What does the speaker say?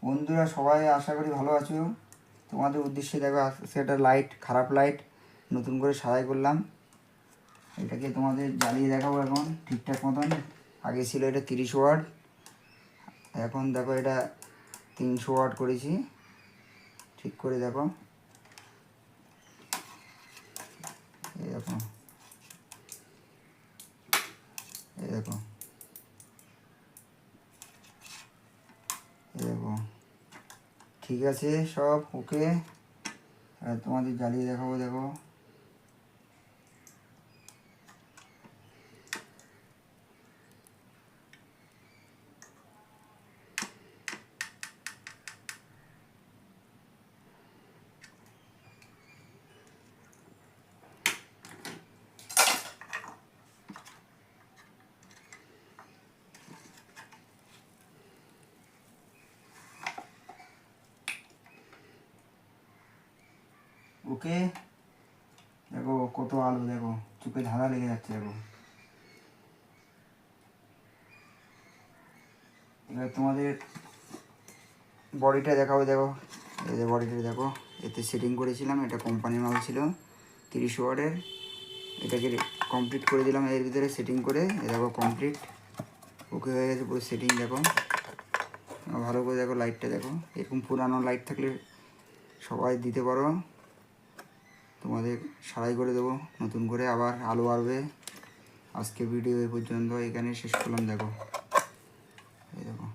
বন্ধুরা সবাই আশা করি ভালো আছো। তোমাদের উদ্দেশ্যে দেখো সেটা লাইট, খারাপ লাইট নতুন করে সারাই করলাম। এটাকে তোমাদের জ্বালিয়ে দেখাবো এখন ঠিকঠাক মতন। আগে ছিল এটা 30 ওয়াট, এখন দেখো এটা 300 ওয়াট করেছি। ঠিক করে দেখো, এই দেখো, এই দেখো, এই দেখো, ঠিক আছে সব ওকে। আর তোমাদের জ্বালিয়ে দেখাবো, দেখো ওকে। দেখো কত আলো, দেখো চোখে ধাঁধা লেগে যাচ্ছে। দেখো এবার তোমাদের বডিটা দেখাবো, দেখো এই যে বডিটা দেখো, এতে সেটিং করেছিলাম, এটা কোম্পানির মাল ছিল 30 ওয়াটের। এটাকে কমপ্লিট করে দিলাম এর ভিতরে সেটিং করে। এ দেখো কমপ্লিট, ওকে হয়ে গেছে পুরো সেটিং। দেখো ভালো করে দেখো, লাইটটা দেখো, এরকম পুরানো লাইট থাকলে সবাই দিতে পারো, তোমাদের সারাই করে দেবো নতুন করে, আবার আলো আসবে। আজকে ভিডিও এই পর্যন্ত, এখানে শেষ করলাম। দেখো এই দেখো।